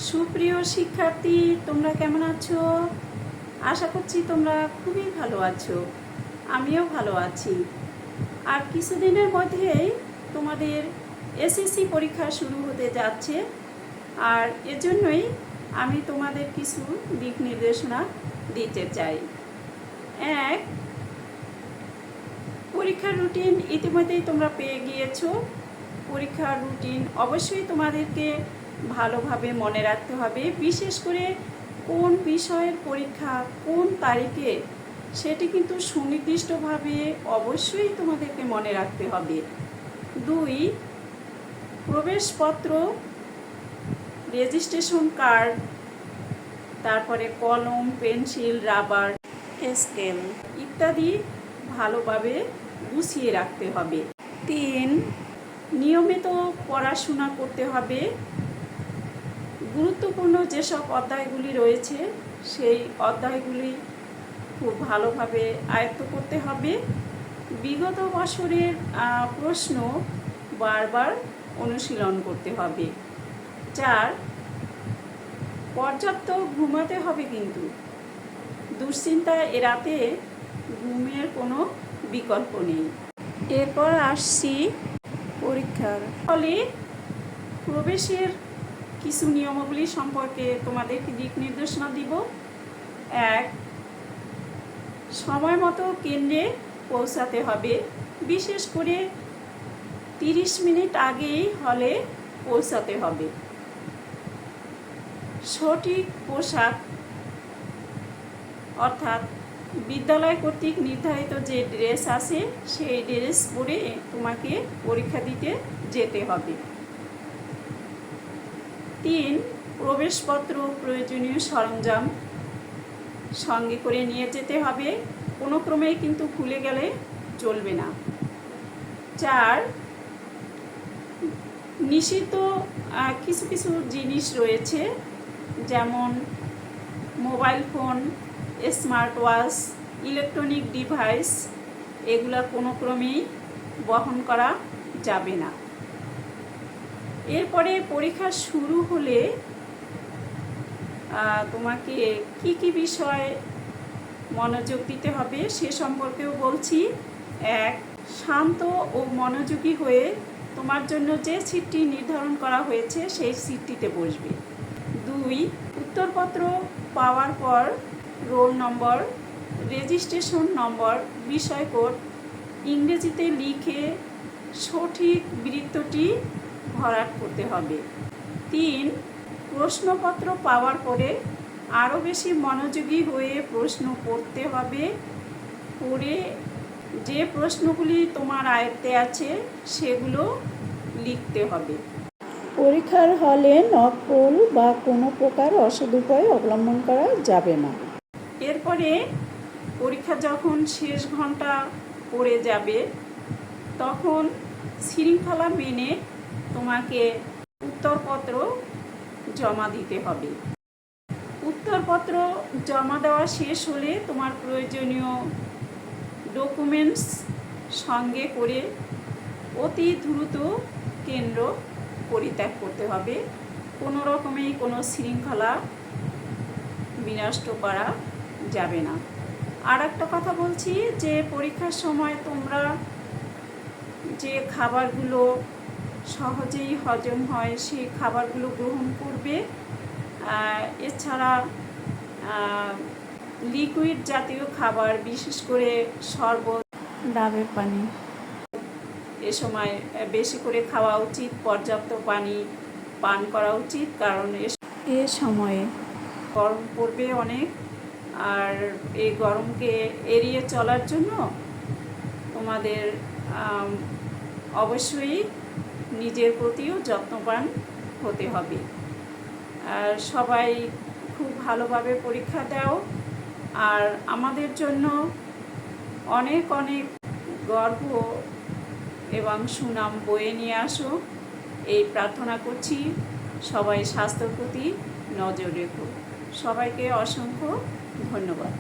সুপ্রিয় শিক্ষার্থী, তোমরা কেমন আছো? আশা করছি তোমরা খুবই ভালো আছো। আমিও ভালো আছি। আর কিছুদিনের মধ্যেই তোমাদের এসএসসি পরীক্ষা শুরু হতে যাচ্ছে। আর এজন্যই আমি তোমাদের কিছু দিক নির্দেশনা দিতে চাই। এক, পরীক্ষার রুটিন ইতিমধ্যেই তোমরা পেয়ে গিয়েছো। পরীক্ষার রুটিন অবশ্যই তোমাদেরকে ভালোভাবে মনে রাখতে হবে, বিশেষ করে কোন বিষয়ের পরীক্ষা কোন তারিখে সেটি কিন্তু সুনির্দিষ্টভাবে অবশ্যই তোমাদেরকে মনে রাখতে হবে। 2, প্রবেশপত্র, রেজিস্ট্রেশন কার্ড, তারপরে কলম, পেন্সিল, রাবার, স্কেল ইত্যাদি ভালোভাবে গুছিয়ে রাখতে হবে। 3, নিয়মিত পড়াশোনা করতে হবে। গুরুত্বপূর্ণ যেসব অধ্যায়গুলি রয়েছে সেই অধ্যায়গুলি খুব ভালোভাবে আয়ত্ত করতে হবে। বিগত বছরের প্রশ্ন বারবার অনুশীলন করতে হবে। 4, পর্যাপ্ত ঘুমাতে হবে, কিন্তু দুশ্চিন্তা এড়াতে ঘুমের কোনো বিকল্প নেই। এরপর আসছি পরীক্ষার ফলে প্রবেশের কিছু নিয়মাবলী সম্পর্কে তোমাদেরকে দিক নির্দেশনা দিব। 1, সময় মতো কেন্দ্রে পৌঁছাতে হবে। বিশেষ করে 30 মিনিট আগেই হলে পৌঁছাতে হবে। সঠিক পোশাক, অর্থাৎ বিদ্যালয় কর্তৃক নির্ধারিত যে ড্রেস আছে সেই ড্রেস পরে তোমাকে পরীক্ষা দিতে যেতে হবে। 3, প্রবেশপত্র, প্রয়োজনীয় সরঞ্জাম সঙ্গে করে নিয়ে যেতে হবে, কোনো ক্রমেই কিন্তু ভুলে গেলে চলবে না। 4, নিষিদ্ধ কিছু কিছু জিনিস রয়েছে, যেমন mobile phone, smart watch, electronic device, এগুলা কোনো ক্রমেই বহন করা যাবে না। এরপরে পরীক্ষা শুরু হলে তোমাকে কি কি বিষয়ে মনোযোগ দিতে হবে সে সম্পর্কেও বলছি। 1, শান্ত ও মনোযোগী হয়ে তোমার জন্য যে সিটটি নির্ধারণ করা হয়েছে সেই সিটটিতে বসবে। 2, উত্তরপত্র পাওয়ার পর রোল নম্বর, রেজিস্ট্রেশন নম্বর, বিষয় কোড ইংরেজিতে লিখে সঠিক বৃত্তটি ভরাট করতে হবে। 3, প্রশ্নপত্র পাওয়ার পরে আরও বেশি মনোযোগী হয়ে প্রশ্ন পড়তে হবে। পড়ে যে প্রশ্নগুলি তোমার আয়ত্তে আছে সেগুলো লিখতে হবে। পরীক্ষার হলে নকল বা কোনো প্রকার অসদুপায় অবলম্বন করা যাবে না। এরপরে পরীক্ষা যখন শেষ ঘন্টা পড়ে যাবে তখন শৃঙ্খলা মেনে তোমাকে উত্তরপত্র জমা দিতে হবে। উত্তরপত্র জমা দেওয়া শেষ হলে তোমার প্রয়োজনীয় ডকুমেন্টস সঙ্গে করে অতি দ্রুত কেন্দ্র পরিত্যাগ করতে হবে। কোনো রকমেই কোনো শৃঙ্খলা বিনষ্ট করা যাবে না। আর একটা কথা বলছি যে পরীক্ষার সময় তোমরা যে খাবারগুলো সহজেই হজম হয় সেই খাবারগুলো গ্রহণ করবে। এছাড়া লিকুইড জাতীয় খাবার, বিশেষ করে শরবত, ডাবের পানি এ সময় বেশি করে খাওয়া উচিত। পর্যাপ্ত পানি পান করা উচিত, কারণ এ সময়ে গরম পড়বে অনেক। আর এই গরমকে এড়িয়ে চলার জন্য তোমাদের অবশ্যই নিজের প্রতিও যত্নবান হতে হবে। আর সবাই খুব ভালোভাবে পরীক্ষা দাও, আর আমাদের জন্য অনেক অনেক গর্ব এবং সুনাম বয়ে নিয়ে আসো, এই প্রার্থনা করছি। সবাই স্বাস্থ্যের প্রতি নজর রেখো। সবাইকে অসংখ্য ধন্যবাদ।